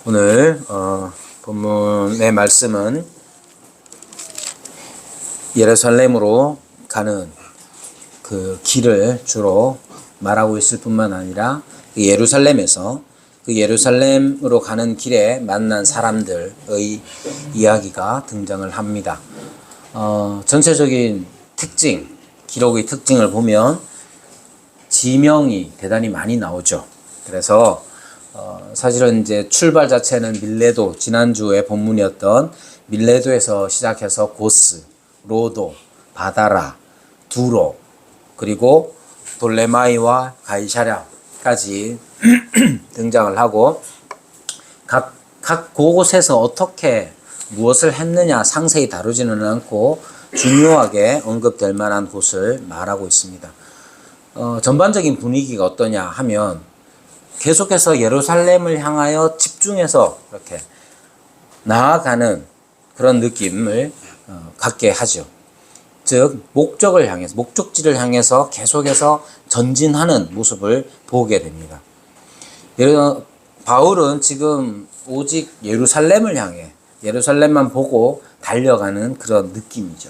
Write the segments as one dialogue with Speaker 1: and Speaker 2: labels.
Speaker 1: 오늘 본문의 말씀은 예루살렘으로 가는 그 길을 주로 말하고 있을 뿐만 아니라 예루살렘에서 그 예루살렘으로 가는 길에 만난 사람들의 이야기가 등장을 합니다. 전체적인 특징, 기록의 특징을 보면 지명이 대단히 많이 나오죠. 그래서 사실은 이제 출발 자체는 밀레도, 지난주의 본문이었던 밀레도에서 시작해서 고스, 로도, 바다라, 두로, 그리고 돌레마이와 가이사랴까지 등장을 하고 각 곳에서 어떻게 무엇을 했느냐 상세히 다루지는 않고 중요하게 언급될 만한 곳을 말하고 있습니다. 전반적인 분위기가 어떠냐 하면 계속해서 예루살렘을 향하여 집중해서 이렇게 나아가는 그런 느낌을 갖게 하죠. 즉 목적을 향해서, 목적지를 향해서 계속해서 전진하는 모습을 보게 됩니다. 바울은 지금 오직 예루살렘을 향해 예루살렘만 보고 달려가는 그런 느낌이죠.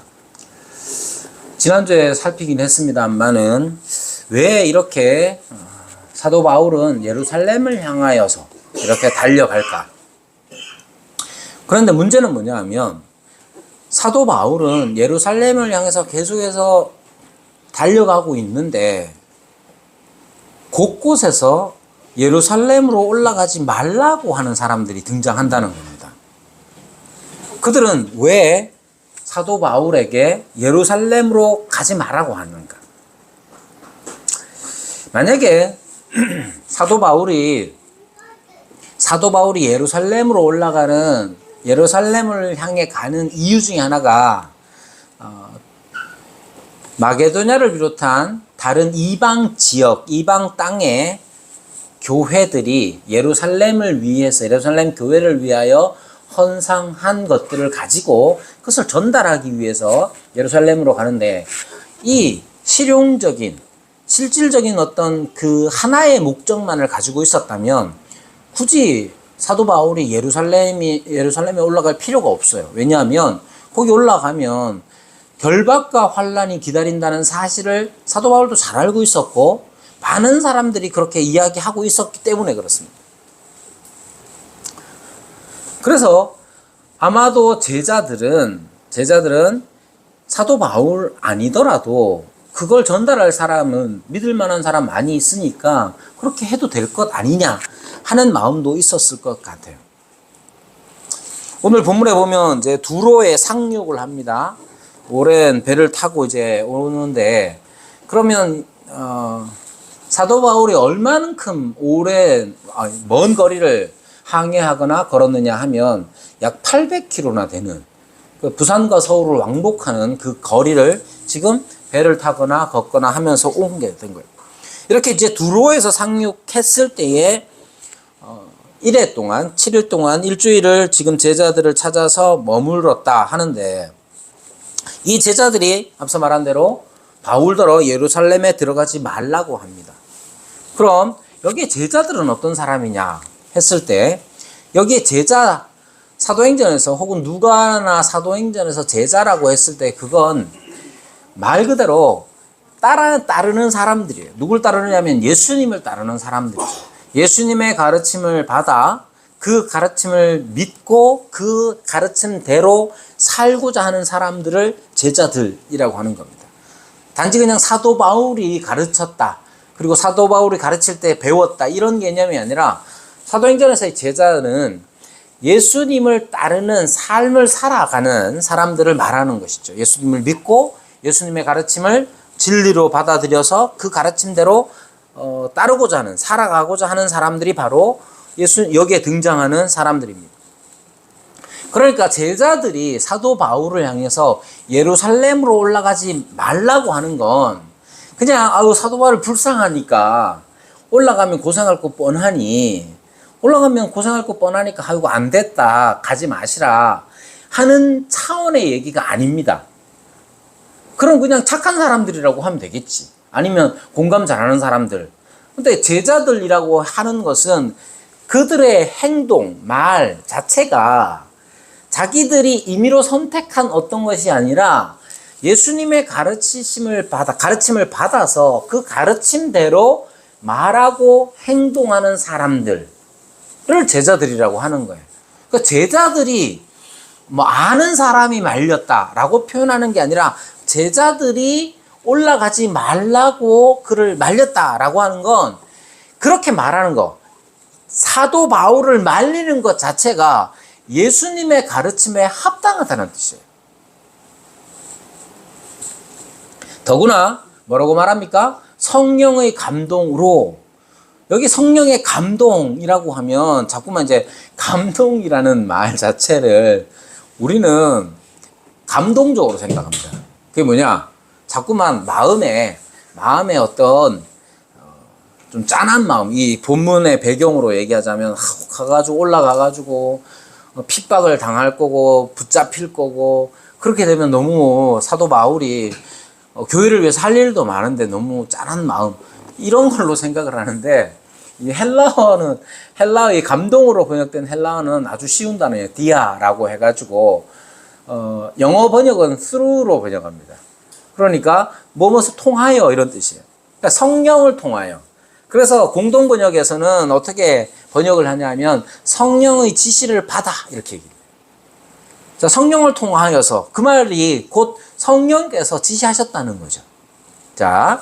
Speaker 1: 지난주에 살피긴 했습니다만은 왜 이렇게 사도 바울은 예루살렘을 향하여서 이렇게 달려갈까? 그런데 문제는 뭐냐 하면 사도 바울은 예루살렘을 향해서 계속해서 달려가고 있는데 곳곳에서 예루살렘으로 올라가지 말라고 하는 사람들이 등장한다는 겁니다. 그들은 왜 사도 바울에게 예루살렘으로 가지 말라고 하는가? 만약에 사도 바울이 예루살렘으로 올라가는, 예루살렘을 향해 가는 이유 중에 하나가 마게도냐를 비롯한 다른 이방 지역, 이방 땅의 교회들이 예루살렘을 위해서, 예루살렘 교회를 위하여 헌상한 것들을 가지고 그것을 전달하기 위해서 예루살렘으로 가는데, 이 실용적인, 실질적인 어떤 그 하나의 목적만을 가지고 있었다면 굳이 사도 바울이 예루살렘에 올라갈 필요가 없어요. 왜냐하면 거기 올라가면 결박과 환란이 기다린다는 사실을 사도 바울도 잘 알고 있었고 많은 사람들이 그렇게 이야기하고 있었기 때문에 그렇습니다. 그래서 아마도 제자들은 사도 바울 아니더라도 그걸 전달할 사람은 믿을 만한 사람 많이 있으니까 그렇게 해도 될 것 아니냐 하는 마음도 있었을 것 같아요. 오늘 본문에 보면 이제 두로에 상륙을 합니다. 오랜 배를 타고 이제 오는데, 그러면 사도 바울이 얼마만큼 먼 거리를 항해하거나 걸었느냐 하면 약 800km나 되는, 부산과 서울을 왕복하는 그 거리를 지금 배를 타거나 걷거나 하면서 오게 된 거예요. 이렇게 이제 두로에서 상륙했을 때에 7일 동안 일주일을 지금 제자들을 찾아서 머물렀다 하는데, 이 제자들이 앞서 말한 대로 바울더러 예루살렘에 들어가지 말라고 합니다. 그럼 여기에 제자들은 어떤 사람이냐 했을 때, 여기에 제자, 사도행전에서 혹은 누가나 사도행전에서 제자라고 했을 때 그건 말 그대로 따르는 사람들이에요. 누굴 따르느냐면 예수님을 따르는 사람들이죠. 예수님의 가르침을 받아 그 가르침을 믿고 그 가르침대로 살고자 하는 사람들을 제자들이라고 하는 겁니다. 단지 그냥 사도 바울이 가르쳤다, 그리고 사도 바울이 가르칠 때 배웠다, 이런 개념이 아니라 사도행전에서의 제자는 예수님을 따르는 삶을 살아가는 사람들을 말하는 것이죠. 예수님을 믿고 예수님의 가르침을 진리로 받아들여서 그 가르침대로 따르고자 하는, 살아가고자 하는 사람들이 바로 여기에 등장하는 사람들입니다. 그러니까 제자들이 사도 바울을 향해서 예루살렘으로 올라가지 말라고 하는 건 그냥 사도 바울 불쌍하니까 올라가면 고생할 거 뻔하니, 안 됐다, 가지 마시라 하는 차원의 얘기가 아닙니다. 그럼 그냥 착한 사람들이라고 하면 되겠지. 아니면 공감 잘하는 사람들. 근데 제자들이라고 하는 것은 그들의 행동, 말 자체가 자기들이 임의로 선택한 어떤 것이 아니라 예수님의 가르침을 받아서 그 가르침대로 말하고 행동하는 사람들을 제자들이라고 하는 거예요. 그러니까 제자들이 뭐 아는 사람이 말렸다라고 표현하는 게 아니라 제자들이 올라가지 말라고 그를 말렸다라고 하는 건 그렇게 말하는 거. 사도 바울을 말리는 것 자체가 예수님의 가르침에 합당하다는 뜻이에요. 더구나 뭐라고 말합니까? 성령의 감동으로. 여기 성령의 감동이라고 하면 자꾸만 이제 감동이라는 말 자체를 우리는 감동적으로 생각합니다. 그게 뭐냐? 자꾸만 마음에 어떤 좀 짠한 마음, 이 본문의 배경으로 얘기하자면 가가지고 올라가가지고 핍박을 당할 거고 붙잡힐 거고 그렇게 되면 너무 사도 바울이 교회를 위해서 할 일도 많은데 너무 짠한 마음 이런 걸로 생각을 하는데 이 헬라어의 감동으로 번역된 헬라어는 아주 쉬운 단어예요. 디아라고 해가지고 영어 번역은 through로 번역합니다. 그러니까 뭐뭐서 통하여 이런 뜻이에요. 그러니까 성령을 통하여. 그래서 공동 번역에서는 어떻게 번역을 하냐면 성령의 지시를 받아 이렇게 얘기해요. 자, 성령을 통하여서 그 말이 곧 성령께서 지시하셨다는 거죠. 자,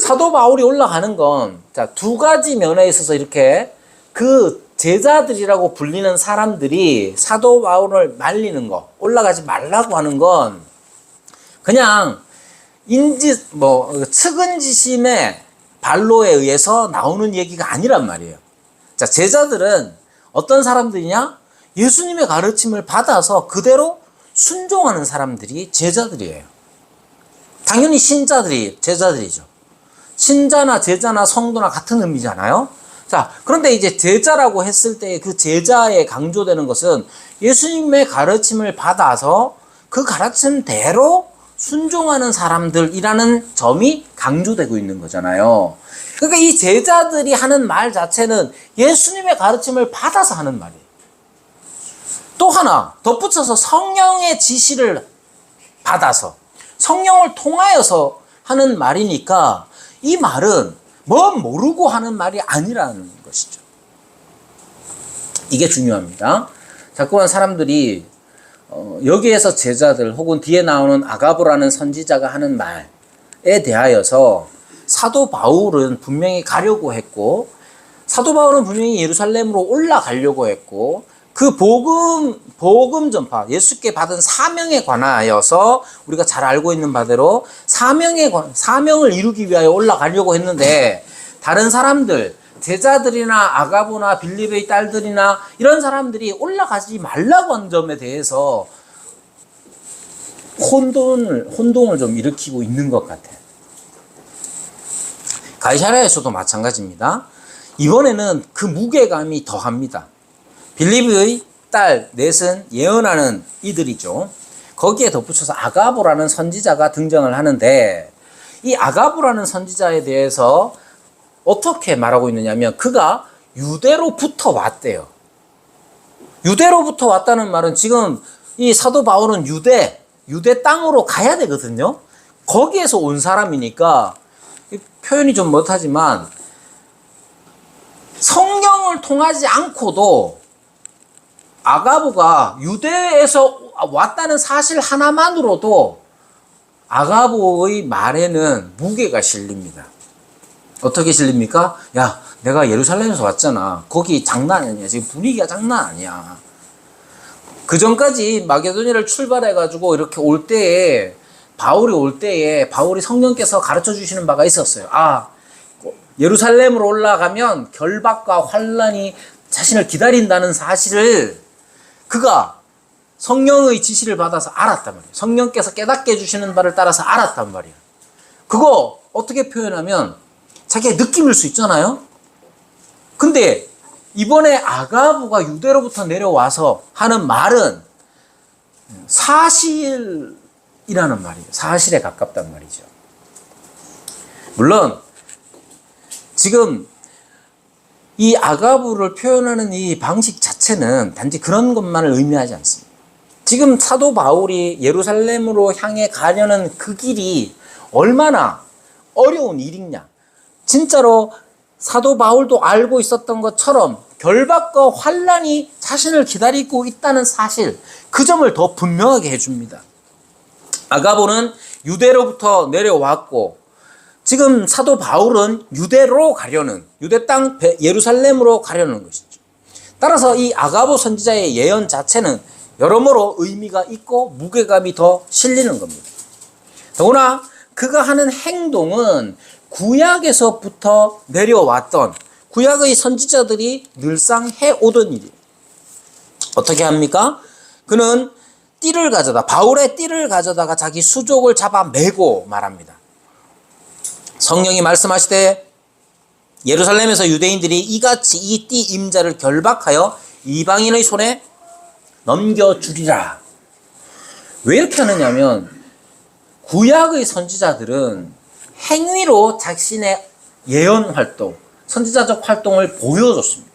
Speaker 1: 사도 바울이 올라가는 건 자, 두 가지 면에 있어서 이렇게 그 제자들이라고 불리는 사람들이 사도 바울을 말리는 거, 올라가지 말라고 하는 건 그냥 측은지심의 발로에 의해서 나오는 얘기가 아니란 말이에요. 자, 제자들은 어떤 사람들이냐? 예수님의 가르침을 받아서 그대로 순종하는 사람들이 제자들이에요. 당연히 신자들이 제자들이죠. 신자나 제자나 성도나 같은 의미잖아요. 자, 그런데 이제 제자라고 했을 때 그 제자에 강조되는 것은 예수님의 가르침을 받아서 그 가르침대로 순종하는 사람들이라는 점이 강조되고 있는 거잖아요. 그러니까 이 제자들이 하는 말 자체는 예수님의 가르침을 받아서 하는 말이에요. 또 하나 덧붙여서 성령의 지시를 받아서 성령을 통하여서 하는 말이니까 이 말은 뭐 모르고 하는 말이 아니라는 것이죠. 이게 중요합니다. 자꾸만 사람들이 여기에서 제자들 혹은 뒤에 나오는 아가보라는 선지자가 하는 말에 대하여서 사도 바울은 분명히 가려고 했고 사도 바울은 분명히 예루살렘으로 올라가려고 했고 그 복음 전파, 예수께 받은 사명에 관하여서 우리가 잘 알고 있는 바대로 사명을 이루기 위하여 올라가려고 했는데 다른 사람들, 제자들이나 아가보나 빌립의 딸들이나 이런 사람들이 올라가지 말라고 한 점에 대해서 혼동을 좀 일으키고 있는 것 같아요. 가이사랴에서도 마찬가지입니다. 이번에는 그 무게감이 더합니다. 빌립의 딸 넷은 예언하는 이들이죠. 거기에 덧붙여서 아가보라는 선지자가 등장을 하는데 이 아가보라는 선지자에 대해서 어떻게 말하고 있느냐면 그가 유대로부터 왔대요. 유대로부터 왔다는 말은 지금 이 사도 바울은 유대 땅으로 가야 되거든요. 거기에서 온 사람이니까 표현이 좀 못하지만 성령을 통하지 않고도 아가보가 유대에서 왔다는 사실 하나만으로도 아가보의 말에는 무게가 실립니다. 어떻게 실립니까? 야, 내가 예루살렘에서 왔잖아. 거기 장난 아니야. 지금 분위기가 장난 아니야. 그 전까지 마게도니아를 출발해가지고 이렇게 올 때에 바울이 성령께서 가르쳐 주시는 바가 있었어요. 예루살렘으로 올라가면 결박과 환란이 자신을 기다린다는 사실을 그가 성령의 지시를 받아서 알았단 말이에요. 성령께서 깨닫게 해주시는 바를 따라서 알았단 말이에요. 그거 어떻게 표현하면 자기가 느낌일 수 있잖아요. 근데 이번에 아가보가 유대로부터 내려와서 하는 말은 사실이라는 말이에요. 사실에 가깝단 말이죠. 물론 지금 이 아가부를 표현하는 이 방식 자체는 단지 그런 것만을 의미하지 않습니다. 지금 사도 바울이 예루살렘으로 향해 가려는 그 길이 얼마나 어려운 일이냐. 진짜로 사도 바울도 알고 있었던 것처럼 결박과 환란이 자신을 기다리고 있다는 사실, 그 점을 더 분명하게 해줍니다. 아가보는 유대로부터 내려왔고 지금 사도 바울은 유대로 가려는, 유대 땅 예루살렘으로 가려는 것이죠. 따라서 이 아가보 선지자의 예언 자체는 여러모로 의미가 있고 무게감이 더 실리는 겁니다. 더구나 그가 하는 행동은 구약에서부터 내려왔던, 구약의 선지자들이 늘상 해오던 일이에요. 어떻게 합니까? 그는 띠를 가져다, 바울의 띠를 가져다가 자기 수족을 잡아 매고 말합니다. 성령이 말씀하시되 예루살렘에서 유대인들이 이같이 이 띠 임자를 결박하여 이방인의 손에 넘겨주리라. 왜 이렇게 하느냐면 구약의 선지자들은 행위로 자신의 예언 활동, 선지자적 활동을 보여줬습니다.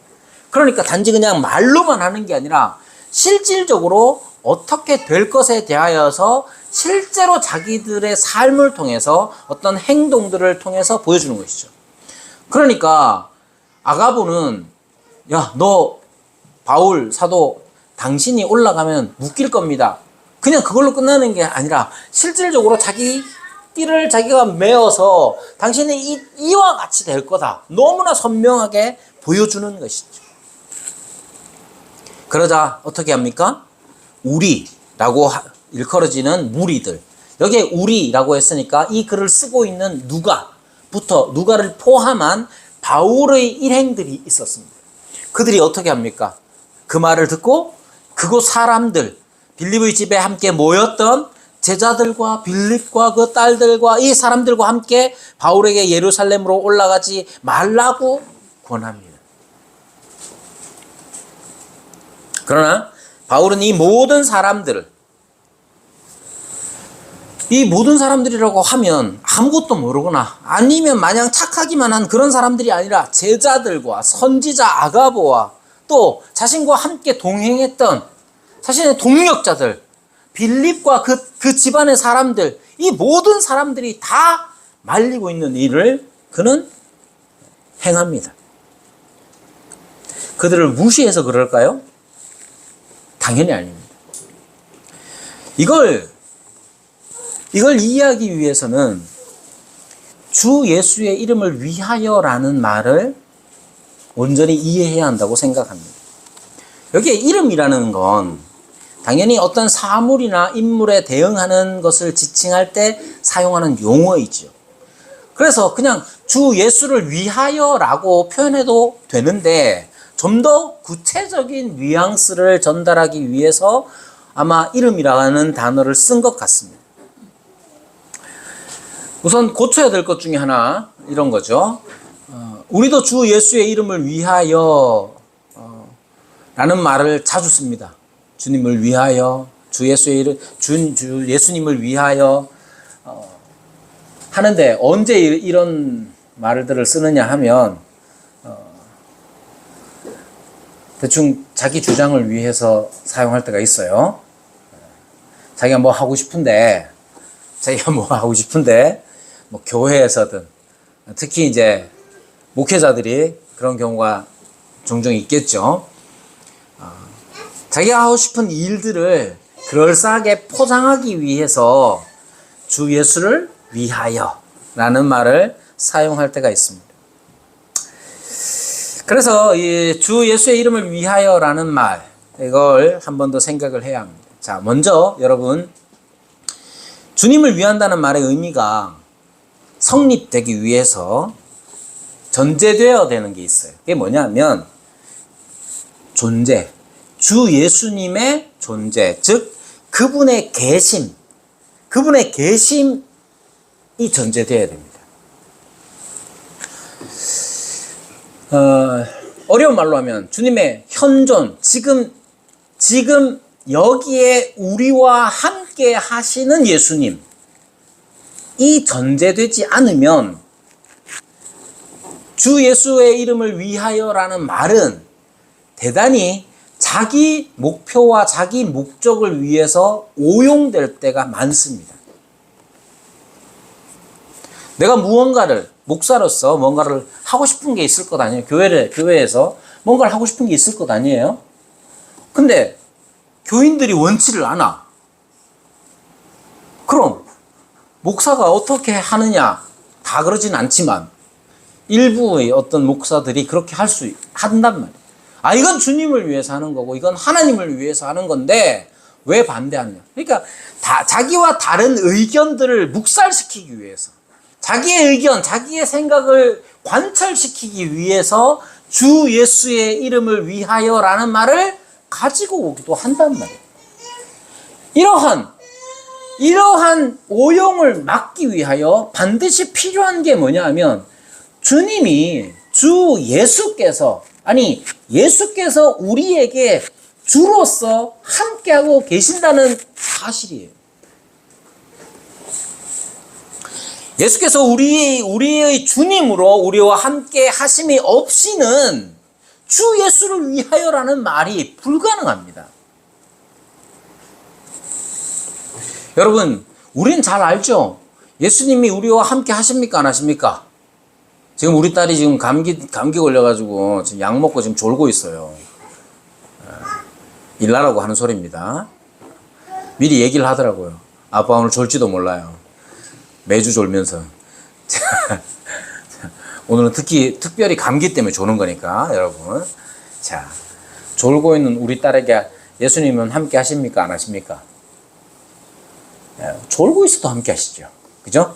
Speaker 1: 그러니까 단지 그냥 말로만 하는 게 아니라 실질적으로 어떻게 될 것에 대하여서 실제로 자기들의 삶을 통해서 어떤 행동들을 통해서 보여주는 것이죠. 그러니까 아가보는 야, 너 바울 사도 당신이 올라가면 묶일 겁니다. 그냥 그걸로 끝나는 게 아니라 실질적으로 자기 띠를 자기가 메어서 당신이 이와 같이 될 거다. 너무나 선명하게 보여주는 것이죠. 그러자 어떻게 합니까? 우리라고 일컬어지는 무리들. 여기에 우리라고 했으니까 이 글을 쓰고 있는 누가를 포함한 바울의 일행들이 있었습니다. 그들이 어떻게 합니까? 그 말을 듣고 그곳 사람들, 빌립의 집에 함께 모였던 제자들과 빌립과 그 딸들과 이 사람들과 함께 바울에게 예루살렘으로 올라가지 말라고 권합니다. 그러나 바울은 이 모든 사람들이라고 하면 아무것도 모르거나 아니면 마냥 착하기만 한 그런 사람들이 아니라 제자들과 선지자 아가보와 또 자신과 함께 동행했던 자신의 동력자들, 빌립과 그 집안의 사람들, 이 모든 사람들이 다 말리고 있는 일을 그는 행합니다. 그들을 무시해서 그럴까요? 당연히 아닙니다. 이걸 이해하기 위해서는 주 예수의 이름을 위하여라는 말을 온전히 이해해야 한다고 생각합니다. 여기에 이름이라는 건 당연히 어떤 사물이나 인물에 대응하는 것을 지칭할 때 사용하는 용어이죠. 그래서 그냥 주 예수를 위하여라고 표현해도 되는데 좀 더 구체적인 뉘앙스를 전달하기 위해서 아마 이름이라는 단어를 쓴 것 같습니다. 우선 고쳐야 될 것 중에 하나 이런 거죠. 우리도 주 예수의 이름을 위하여 라는 말을 자주 씁니다. 주님을 위하여, 주 예수의 이름, 주 예수님을 위하여 하는데 언제 이런 말들을 쓰느냐 하면 대충 자기 주장을 위해서 사용할 때가 있어요. 자기가 뭐 하고 싶은데 뭐 교회에서든 특히 이제 목회자들이 그런 경우가 종종 있겠죠. 자기가 하고 싶은 일들을 그럴싸하게 포장하기 위해서 주 예수를 위하여 라는 말을 사용할 때가 있습니다. 그래서 이 주 예수의 이름을 위하여 라는 말, 이걸 한 번 더 생각을 해야 합니다. 자, 먼저 여러분, 주님을 위한다는 말의 의미가 성립되기 위해서 전제되어야 되는 게 있어요. 그게 뭐냐면 존재, 주 예수님의 존재, 즉 그분의 계심이 전제되어야 됩니다. 어려운 말로 하면 주님의 현존, 지금 여기에 우리와 함께 하시는 예수님, 이 전제되지 않으면 주 예수의 이름을 위하여라는 말은 대단히 자기 목표와 자기 목적을 위해서 오용될 때가 많습니다. 내가 무언가를 목사로서 뭔가를 하고 싶은 게 있을 것 아니에요. 교회에서 뭔가를 하고 싶은 게 있을 것 아니에요. 근데 교인들이 원치를 않아. 그럼 목사가 어떻게 하느냐? 다 그러진 않지만 일부의 어떤 목사들이 그렇게 한단 말이에요. 아, 이건 주님을 위해서 하는 거고 이건 하나님을 위해서 하는 건데 왜 반대하느냐? 그러니까 자기와 다른 의견들을 묵살시키기 위해서, 자기의 의견, 자기의 생각을 관철시키기 위해서 주 예수의 이름을 위하여라는 말을 가지고 오기도 한단 말이에요. 이러한 오용을 막기 위하여 반드시 필요한 게 뭐냐 하면 주님이 예수께서 우리에게 주로서 함께하고 계신다는 사실이에요. 예수께서 우리의 주님으로 우리와 함께 하심이 없이는 주 예수를 위하여라는 말이 불가능합니다. 여러분, 우리는 잘 알죠? 예수님이 우리와 함께 하십니까? 안 하십니까? 지금 우리 딸이 지금 감기 걸려가지고 지금 약 먹고 지금 졸고 있어요. 일나라고 하는 소리입니다. 미리 얘기를 하더라고요. 아빠 오늘 졸지도 몰라요. 매주 졸면서. 오늘은 특별히 감기 때문에 조는 거니까, 여러분. 자, 졸고 있는 우리 딸에게 예수님은 함께 하십니까? 안 하십니까? 졸고 있어도 함께 하시죠. 그죠?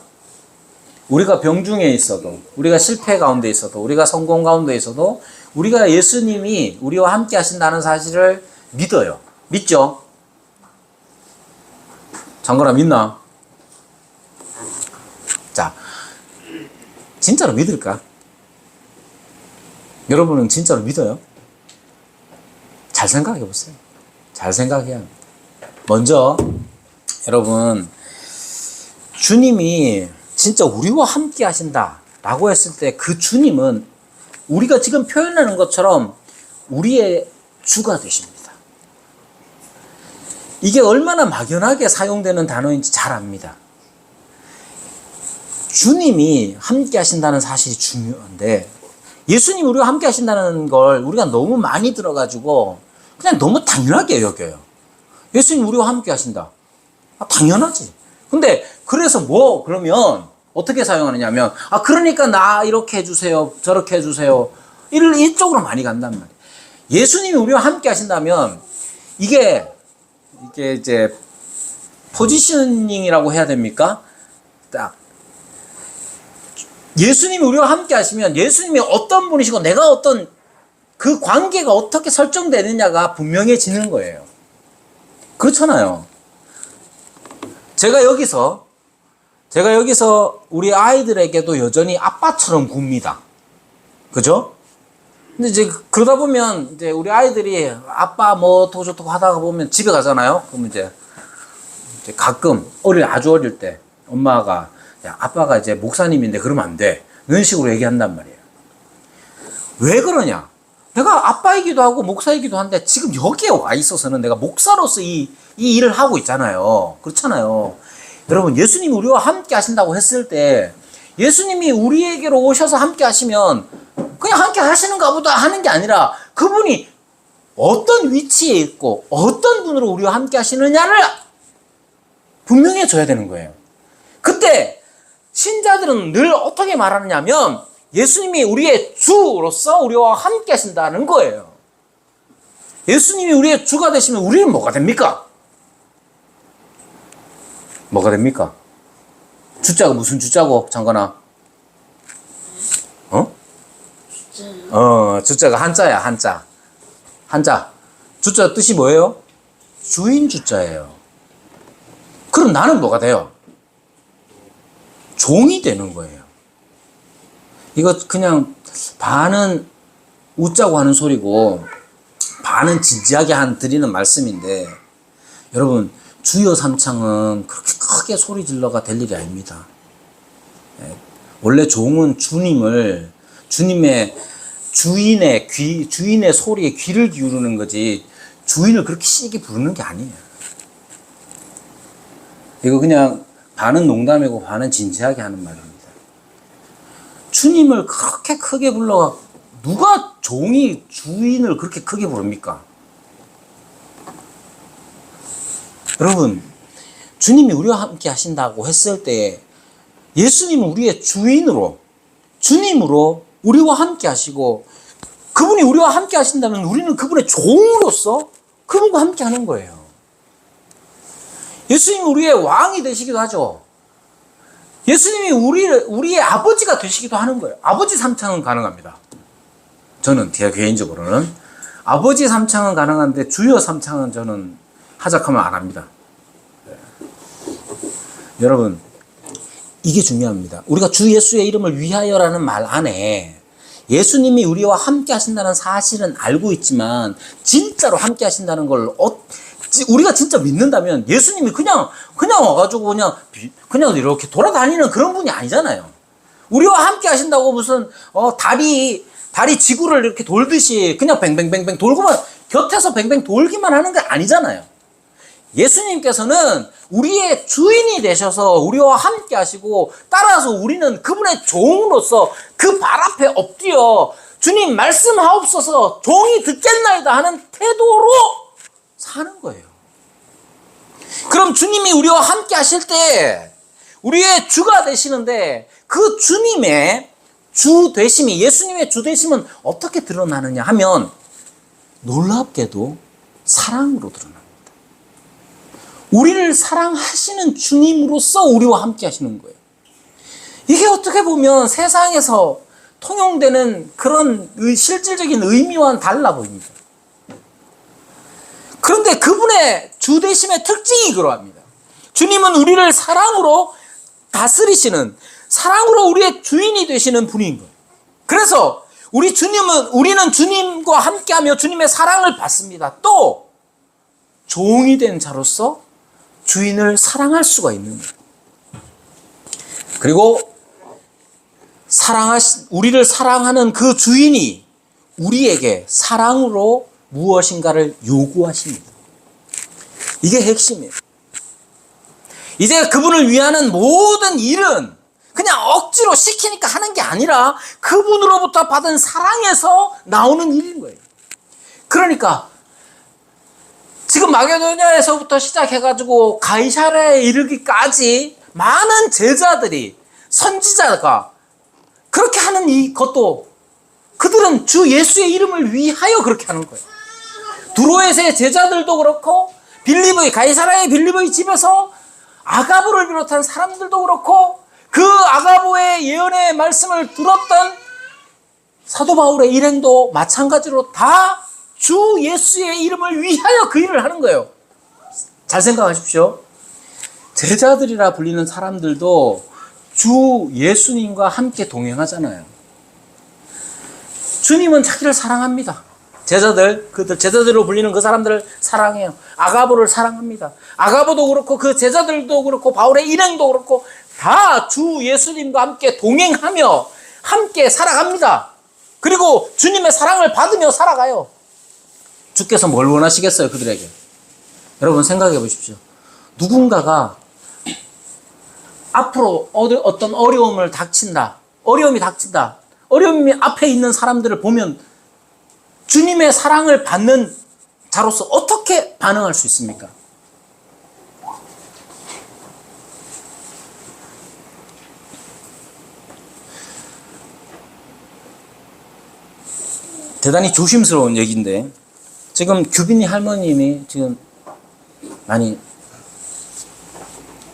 Speaker 1: 우리가 병중에 있어도, 우리가 실패 가운데 있어도, 우리가 성공 가운데 있어도, 우리가 예수님이 우리와 함께 하신다는 사실을 믿어요. 믿죠? 장건아, 믿나? 자, 진짜로 믿을까? 여러분은 진짜로 믿어요? 잘 생각해 보세요. 잘 생각해야 합니다. 먼저 여러분, 주님이 진짜 우리와 함께 하신다라고 했을 때 그 주님은 우리가 지금 표현하는 것처럼 우리의 주가 되십니다. 이게 얼마나 막연하게 사용되는 단어인지 잘 압니다. 주님이 함께 하신다는 사실이 중요한데 예수님이 우리와 함께 하신다는 걸 우리가 너무 많이 들어가지고 그냥 너무 당연하게 여겨요. 예수님 우리와 함께 하신다. 당연하지. 근데 그래서 그러면 어떻게 사용하느냐 하면 그러니까 나 이렇게 해주세요. 저렇게 해주세요. 이쪽으로 많이 간단 말이에요. 예수님이 우리와 함께 하신다면 이게 이제 포지셔닝이라고 해야 됩니까? 딱 예수님이 우리와 함께 하시면 예수님이 어떤 분이시고 내가 어떤 그 관계가 어떻게 설정되느냐가 분명해지는 거예요. 그렇잖아요. 제가 여기서 우리 아이들에게도 여전히 아빠처럼 굽니다. 그죠? 근데 이제 그러다 보면 이제 우리 아이들이 아빠 뭐 어떻고 저떻고 하다가 보면 집에 가잖아요. 그럼 이제 가끔 아주 어릴 때 엄마가 야, 아빠가 이제 목사님인데 그러면 안 돼. 이런 식으로 얘기한단 말이에요. 왜 그러냐? 내가 아빠이기도 하고 목사이기도 한데 지금 여기에 와 있어서는 내가 목사로서 이 일을 하고 있잖아요. 그렇잖아요. 여러분, 예수님이 우리와 함께 하신다고 했을 때 예수님이 우리에게로 오셔서 함께 하시면 그냥 함께 하시는가 보다 하는 게 아니라 그분이 어떤 위치에 있고 어떤 분으로 우리와 함께 하시느냐를 분명해져야 되는 거예요. 그때 신자들은 늘 어떻게 말하느냐면 예수님이 우리의 주로서 우리와 함께 하신다는 거예요. 예수님이 우리의 주가 되시면 우리는 뭐가 됩니까? 뭐가 됩니까? 주자가 무슨 주자고, 장관아? 주자가 한자야, 한자. 주자 뜻이 뭐예요? 주인 주자예요. 그럼 나는 뭐가 돼요? 종이 되는 거예요. 이거 그냥 반은 웃자고 하는 소리고 반은 진지하게 드리는 말씀인데 여러분, 주여 삼창은 그렇게 크게 소리 질러가 될 일이 아닙니다. 원래 종은 주님의 주인의 소리에 귀를 기울이는 거지 주인을 그렇게 시게 부르는 게 아니에요. 이거 그냥 반은 농담이고 반은 진지하게 하는 말입니다. 주님을 그렇게 크게 불러 누가 종이 주인을 그렇게 크게 부릅니까? 여러분, 주님이 우리와 함께 하신다고 했을 때 예수님은 우리의 주인으로, 주님으로 우리와 함께 하시고 그분이 우리와 함께 하신다면 우리는 그분의 종으로서 그분과 함께 하는 거예요. 예수님이 우리의 왕이 되시기도 하죠. 예수님이 우리의 아버지가 되시기도 하는 거예요. 아버지 삼창은 가능합니다. 저는 개인적으로는 아버지 삼창은 가능한데 주여 삼창은 저는 하작하면 안 합니다. 여러분, 이게 중요합니다. 우리가 주 예수의 이름을 위하여라는 말 안에 예수님이 우리와 함께 하신다는 사실은 알고 있지만 진짜로 함께 하신다는 걸 우리가 진짜 믿는다면 예수님이 그냥 와가지고 그냥 이렇게 돌아다니는 그런 분이 아니잖아요. 우리와 함께 하신다고 무슨 달이 지구를 이렇게 돌듯이 그냥 뱅뱅뱅뱅 돌고만 곁에서 뱅뱅 돌기만 하는 게 아니잖아요. 예수님께서는 우리의 주인이 되셔서 우리와 함께 하시고 따라서 우리는 그분의 종으로서 그 발 앞에 엎드려 주님 말씀하옵소서 종이 듣겠나이다 하는 태도로 사는 거예요. 그럼 주님이 우리와 함께 하실 때 우리의 주가 되시는데 그 주님의 주 되심이 예수님의 주 되심은 어떻게 드러나느냐 하면 놀랍게도 사랑으로 드러납니다. 우리를 사랑하시는 주님으로서 우리와 함께 하시는 거예요. 이게 어떻게 보면 세상에서 통용되는 그런 실질적인 의미와는 달라 보입니다. 그런데 그분의 주되심의 특징이 그러합니다. 주님은 우리를 사랑으로 다스리시는, 사랑으로 우리의 주인이 되시는 분인 거예요. 그래서 우리는 주님과 함께하며 주님의 사랑을 받습니다. 또 종이 된 자로서 주인을 사랑할 수가 있는 거예요. 그리고 우리를 사랑하는 그 주인이 우리에게 사랑으로 무엇인가를 요구하십니다. 이게 핵심이에요. 이제 그분을 위하는 모든 일은 그냥 억지로 시키니까 하는 게 아니라 그분으로부터 받은 사랑에서 나오는 일인 거예요. 그러니까 지금 마게도냐에서부터 시작해가지고 가이사랴에 이르기까지 많은 제자들이 선지자가 그렇게 하는 이것도 그들은 주 예수의 이름을 위하여 그렇게 하는 거예요. 두로에서의 제자들도 그렇고 가이사랴의 빌립의 집에서 아가보를 비롯한 사람들도 그렇고 그 아가보의 예언의 말씀을 들었던 사도 바울의 일행도 마찬가지로 다 주 예수의 이름을 위하여 그 일을 하는 거예요. 잘 생각하십시오. 제자들이라 불리는 사람들도 주 예수님과 함께 동행하잖아요. 주님은 자기를 사랑합니다. 제자들로 불리는 그 사람들을 사랑해요. 아가보를 사랑합니다. 아가보도 그렇고 그 제자들도 그렇고 바울의 일행도 그렇고 다 주 예수님과 함께 동행하며 함께 살아갑니다. 그리고 주님의 사랑을 받으며 살아가요. 주께서 뭘 원하시겠어요, 그들에게? 여러분 생각해 보십시오. 누군가가 앞으로 어떤 어려움이 닥친다. 어려움이 앞에 있는 사람들을 보면 주님의 사랑을 받는 자로서 어떻게 반응할 수 있습니까? 대단히 조심스러운 얘기인데 지금 규빈이 할머님이 지금 많이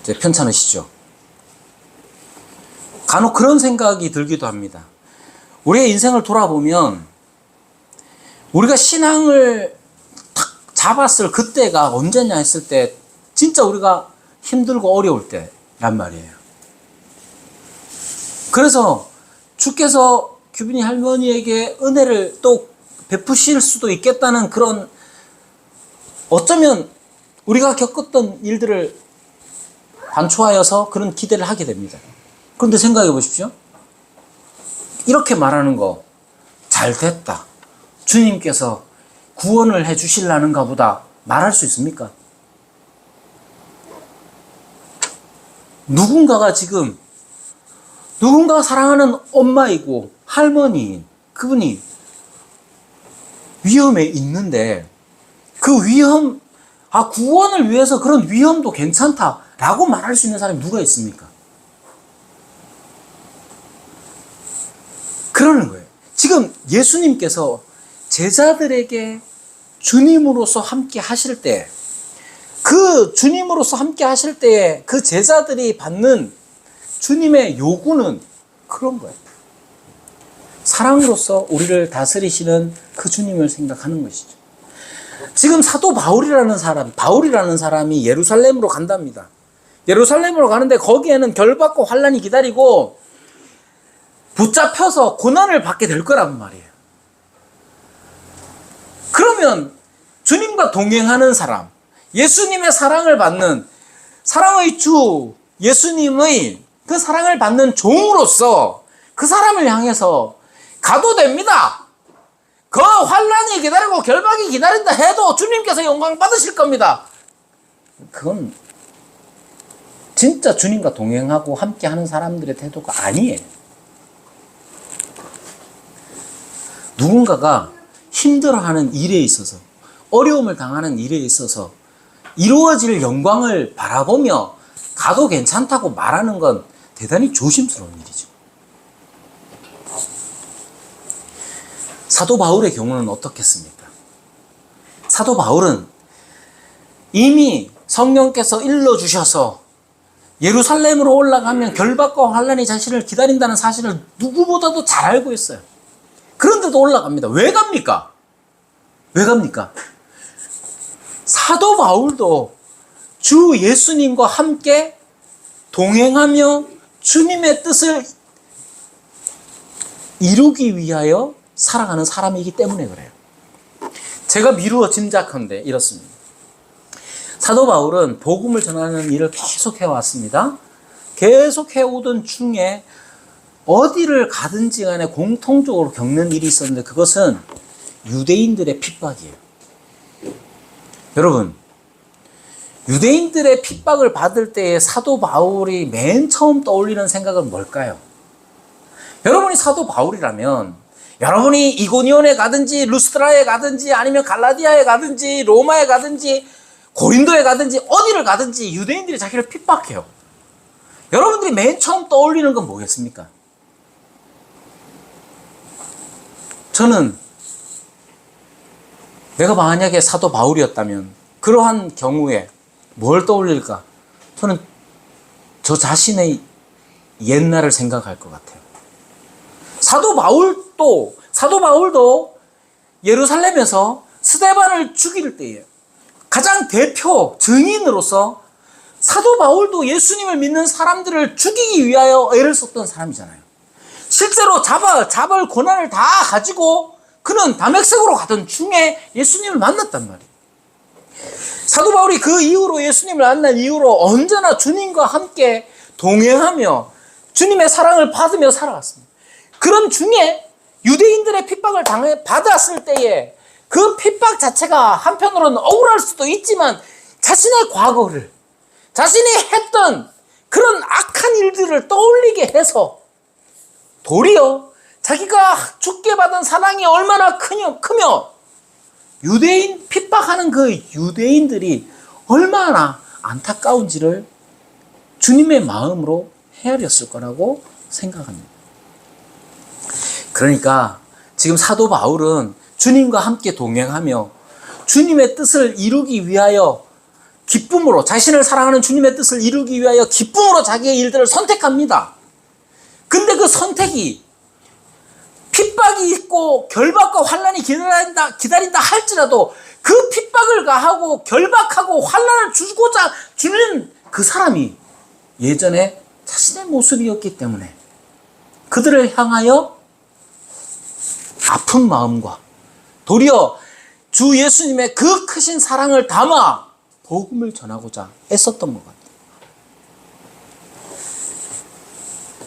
Speaker 1: 편찮으시죠? 간혹 그런 생각이 들기도 합니다. 우리의 인생을 돌아보면 우리가 신앙을 탁 잡았을 그때가 언제냐 했을 때 진짜 우리가 힘들고 어려울 때란 말이에요. 그래서 주께서 규빈이 할머니에게 은혜를 또 베푸실 수도 있겠다는 그런 어쩌면 우리가 겪었던 일들을 관초하여서 그런 기대를 하게 됩니다. 그런데 생각해 보십시오. 이렇게 말하는 거 잘 됐다. 주님께서 구원을 해 주실라는가 보다 말할 수 있습니까? 누군가가 사랑하는 엄마이고 할머니인 그분이 위험에 있는데 그 위험, 구원을 위해서 그런 위험도 괜찮다라고 말할 수 있는 사람이 누가 있습니까? 그러는 거예요. 지금 예수님께서 제자들에게 주님으로서 함께 하실 때, 그 주님으로서 함께 하실 때에 그 제자들이 받는 주님의 요구는 그런 거예요. 사랑으로서 우리를 다스리시는 그 주님을 생각하는 것이죠. 지금 사도 바울이라는 사람이 예루살렘으로 간답니다. 예루살렘으로 가는데 거기에는 결박과 환란이 기다리고 붙잡혀서 고난을 받게 될 거란 말이에요. 그러면 주님과 동행하는 사람, 예수님의 사랑을 받는, 사랑의 주 예수님의 그 사랑을 받는 종으로서 그 사람을 향해서 가도 됩니다. 그 환란이 기다리고 결박이 기다린다 해도 주님께서 영광 받으실 겁니다. 그건 진짜 주님과 동행하고 함께하는 사람들의 태도가 아니에요. 누군가가 힘들어하는 일에 있어서, 어려움을 당하는 일에 있어서 이루어질 영광을 바라보며 가도 괜찮다고 말하는 건 대단히 조심스러운 일이죠. 사도 바울의 경우는 어떻겠습니까? 사도 바울은 이미 성령께서 일러주셔서 예루살렘으로 올라가면 결박과 환란이 자신을 기다린다는 사실을 누구보다도 잘 알고 있어요. 그런데도 올라갑니다. 왜 갑니까? 사도 바울도 주 예수님과 함께 동행하며 주님의 뜻을 이루기 위하여 살아가는 사람이기 때문에 그래요. 제가 미루어 짐작컨대 이렇습니다. 사도 바울은 복음을 전하는 일을 계속 해왔습니다. 계속 해오던 중에 어디를 가든지 간에 공통적으로 겪는 일이 있었는데 그것은 유대인들의 핍박이에요. 여러분, 유대인들의 핍박을 받을 때에 사도 바울이 맨 처음 떠올리는 생각은 뭘까요? 여러분이 사도 바울이라면 여러분이 이고니온에 가든지 루스트라에 가든지 아니면 갈라디아에 가든지 로마에 가든지 고린도에 가든지 어디를 가든지 유대인들이 자기를 핍박해요. 여러분들이 맨 처음 떠올리는 건 뭐겠습니까? 저는 내가 만약에 사도 바울이었다면 그러한 경우에 뭘 떠올릴까? 저는 저 자신의 옛날을 생각할 것 같아요. 사도 바울도 예루살렘에서 스데반을 죽일 때에 가장 대표 증인으로서 사도 바울도 예수님을 믿는 사람들을 죽이기 위하여 애를 썼던 사람이잖아요. 실제로 잡을 고난을 다 가지고 그는 다메섹으로 가던 중에 예수님을 만났단 말이에요. 사도 바울이 그 이후로 예수님을 만난 이후로 언제나 주님과 함께 동행하며 주님의 사랑을 받으며 살아왔습니다. 그런 중에 유대인들의 핍박을 받았을 때에 그 핍박 자체가 한편으로는 억울할 수도 있지만 자신의 과거를, 자신이 했던 그런 악한 일들을 떠올리게 해서 도리어 자기가 죽게 받은 사랑이 얼마나 크며 유대인 핍박하는 그 유대인들이 얼마나 안타까운지를 주님의 마음으로 헤아렸을 거라고 생각합니다. 그러니까 지금 사도 바울은 주님과 함께 동행하며 주님의 뜻을 이루기 위하여 기쁨으로, 자신을 사랑하는 주님의 뜻을 이루기 위하여 기쁨으로 자기의 일들을 선택합니다. 근데 그 선택이 핍박이 있고 결박과 환란이 기다린다 할지라도 그 핍박을 가하고 결박하고 환란을 주고자 주는 그 사람이 예전에 자신의 모습이었기 때문에 그들을 향하여 아픈 마음과 도리어 주 예수님의 그 크신 사랑을 담아 복음을 전하고자 애썼던 것 같아요.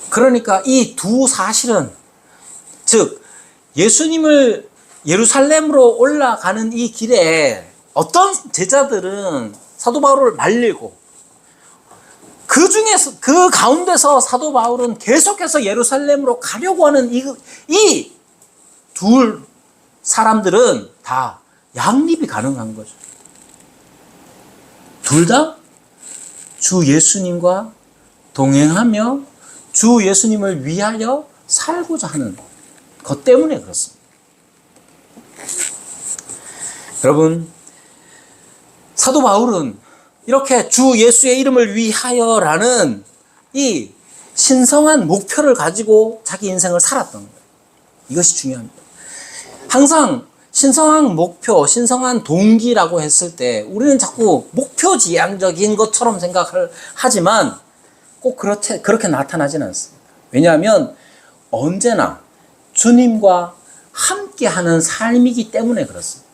Speaker 1: 그러니까 이 두 사실은 즉 예수님을 예루살렘으로 올라가는 이 길에 어떤 제자들은 사도 바울을 말리고, 그 중에서 그 가운데서 사도 바울은 계속해서 예루살렘으로 가려고 하는 이 둘 사람들은 다 양립이 가능한 거죠. 둘 다 주 예수님과 동행하며 주 예수님을 위하여 살고자 하는 것 때문에 그렇습니다. 여러분, 사도 바울은 이렇게 주 예수의 이름을 위하여라는 이 신성한 목표를 가지고 자기 인생을 살았던 거예요. 이것이 중요합니다. 항상 신성한 목표, 신성한 동기라고 했을 때 우리는 자꾸 목표지향적인 것처럼 생각을 하지만 꼭 그렇게 나타나지는 않습니다. 왜냐하면 언제나 주님과 함께하는 삶이기 때문에 그렇습니다.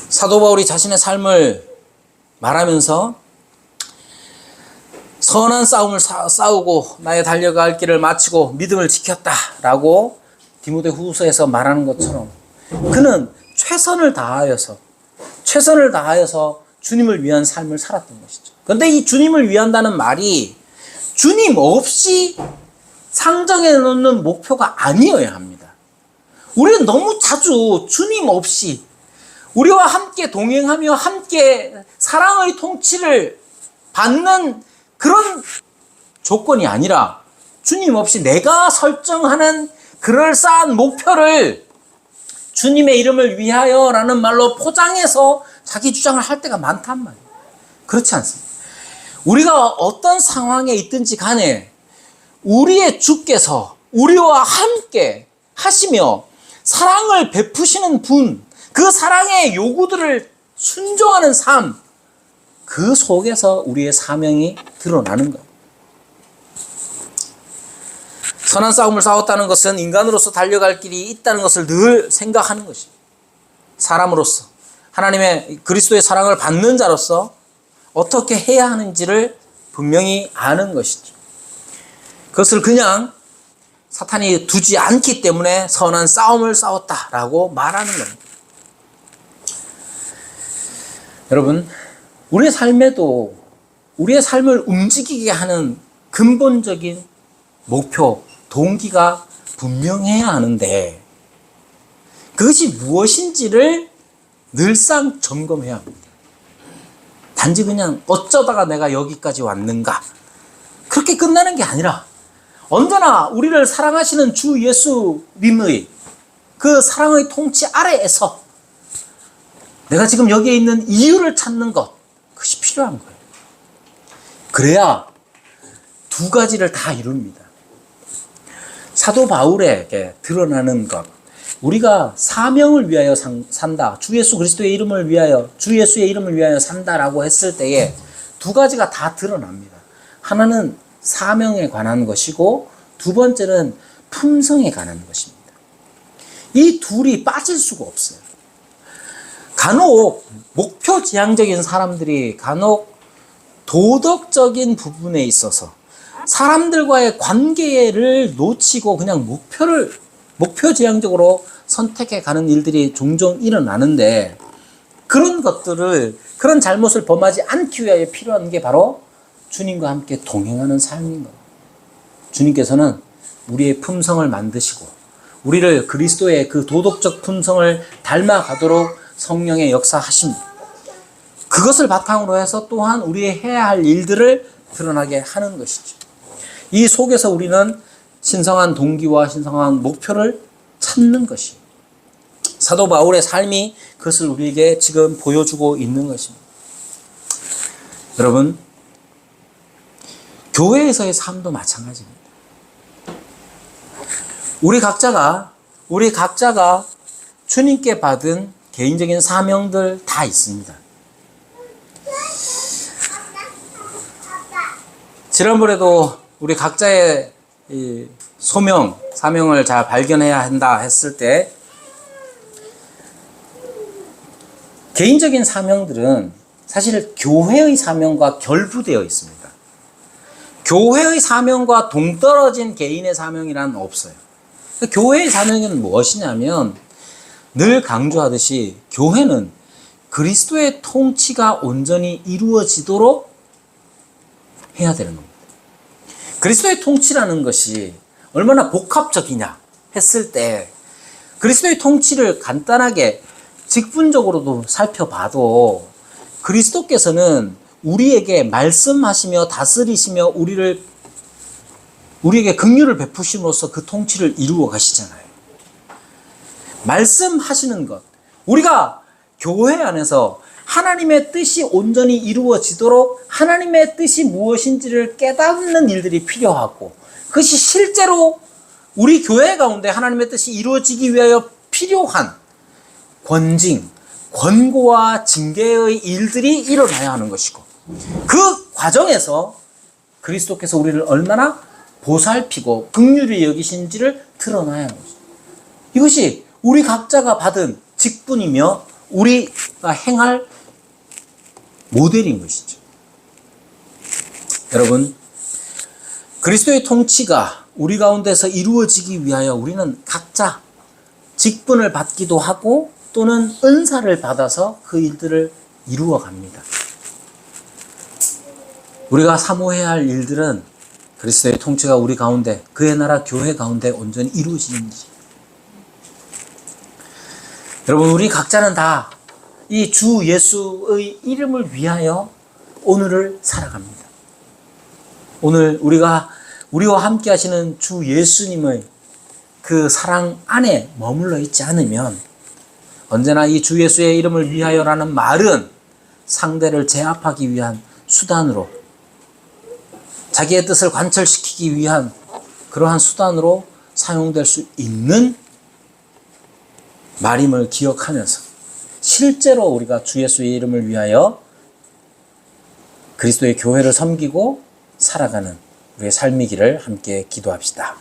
Speaker 1: 사도 바울이 자신의 삶을 말하면서 선한 싸움을 싸우고 나의 달려갈 길을 마치고 믿음을 지켰다라고 디모데후서에서 말하는 것처럼 그는 최선을 다하여서 주님을 위한 삶을 살았던 것이죠. 그런데 이 주님을 위한다는 말이 주님 없이 상정해 놓는 목표가 아니어야 합니다. 우리는 너무 자주 주님 없이 우리와 함께 동행하며 함께 사랑의 통치를 받는 그런 조건이 아니라 주님 없이 내가 설정하는 그럴싸한 목표를 주님의 이름을 위하여라는 말로 포장해서 자기 주장을 할 때가 많단 말이에요. 그렇지 않습니다. 우리가 어떤 상황에 있든지 간에 우리의 주께서 우리와 함께 하시며 사랑을 베푸시는 분, 그 사랑의 요구들을 순종하는 삶, 그 속에서 우리의 사명이 드러나는 거예요. 선한 싸움을 싸웠다는 것은 인간으로서 달려갈 길이 있다는 것을 늘 생각하는 것입니다. 사람으로서, 하나님의 그리스도의 사랑을 받는 자로서 어떻게 해야 하는지를 분명히 아는 것이죠. 그것을 그냥 사탄이 두지 않기 때문에 선한 싸움을 싸웠다라고 말하는 겁니다. 여러분, 우리의 삶에도 우리의 삶을 움직이게 하는 근본적인 목표, 동기가 분명해야 하는데 그것이 무엇인지를 늘상 점검해야 합니다. 단지 그냥 어쩌다가 내가 여기까지 왔는가 그렇게 끝나는 게 아니라 언제나 우리를 사랑하시는 주 예수님의 그 사랑의 통치 아래에서 내가 지금 여기에 있는 이유를 찾는 것, 그것이 필요한 거예요. 그래야 두 가지를 다 이룹니다. 사도 바울에게 드러나는 것, 우리가 사명을 위하여 산다, 주 예수 그리스도의 이름을 위하여, 주 예수의 이름을 위하여 산다라고 했을 때에 두 가지가 다 드러납니다. 하나는 사명에 관한 것이고 두 번째는 품성에 관한 것입니다. 이 둘이 빠질 수가 없어요. 간혹 목표지향적인 사람들이 간혹 도덕적인 부분에 있어서 사람들과의 관계를 놓치고 그냥 목표지향적으로 선택해 가는 일들이 종종 일어나는데 그런 잘못을 범하지 않기 위하여 필요한 게 바로 주님과 함께 동행하는 삶인 거예요. 주님께서는 우리의 품성을 만드시고 우리를 그리스도의 그 도덕적 품성을 닮아가도록 성령의 역사하십니다. 그것을 바탕으로 해서 또한 우리의 해야 할 일들을 드러나게 하는 것이죠. 이 속에서 우리는 신성한 동기와 신성한 목표를 찾는 것이 사도 바울의 삶이 그것을 우리에게 지금 보여주고 있는 것입니다. 여러분, 교회에서의 삶도 마찬가지입니다. 우리 각자가 주님께 받은 개인적인 사명들 다 있습니다. 지난번에도 우리 각자의 이 사명을 잘 발견해야 한다 했을 때 개인적인 사명들은 사실 교회의 사명과 결부되어 있습니다. 교회의 사명과 동떨어진 개인의 사명이란 없어요. 교회의 사명은 무엇이냐면 늘 강조하듯이 교회는 그리스도의 통치가 온전히 이루어지도록 해야 되는 겁니다. 그리스도의 통치라는 것이 얼마나 복합적이냐 했을 때 그리스도의 통치를 간단하게 직분적으로도 살펴봐도 그리스도께서는 우리에게 말씀하시며 다스리시며 우리에게 긍휼을 베푸심으로써 그 통치를 이루어 가시잖아요. 말씀하시는 것, 우리가 교회 안에서 하나님의 뜻이 온전히 이루어지도록 하나님의 뜻이 무엇인지를 깨닫는 일들이 필요하고 그것이 실제로 우리 교회 가운데 하나님의 뜻이 이루어지기 위하여 필요한 권징, 권고와 징계의 일들이 일어나야 하는 것이고 그 과정에서 그리스도께서 우리를 얼마나 보살피고 긍휼히 여기신지를 드러나야 하는 것이죠. 이것이 우리 각자가 받은 직분이며 우리가 행할 모델인 것이죠. 여러분, 그리스도의 통치가 우리 가운데서 이루어지기 위하여 우리는 각자 직분을 받기도 하고 또는 은사를 받아서 그 일들을 이루어 갑니다. 우리가 사모해야 할 일들은 그리스도의 통치가 우리 가운데, 그의 나라 교회 가운데 온전히 이루어지는지. 여러분, 우리 각자는 다 이 주 예수의 이름을 위하여 오늘을 살아갑니다. 오늘 우리와 함께 하시는 주 예수님의 그 사랑 안에 머물러 있지 않으면 언제나 이 주 예수의 이름을 위하여라는 말은 상대를 제압하기 위한 수단으로, 자기의 뜻을 관철시키기 위한 그러한 수단으로 사용될 수 있는 말임을 기억하면서 실제로 우리가 주 예수의 이름을 위하여 그리스도의 교회를 섬기고 살아가는 우리의 삶이기를 함께 기도합시다.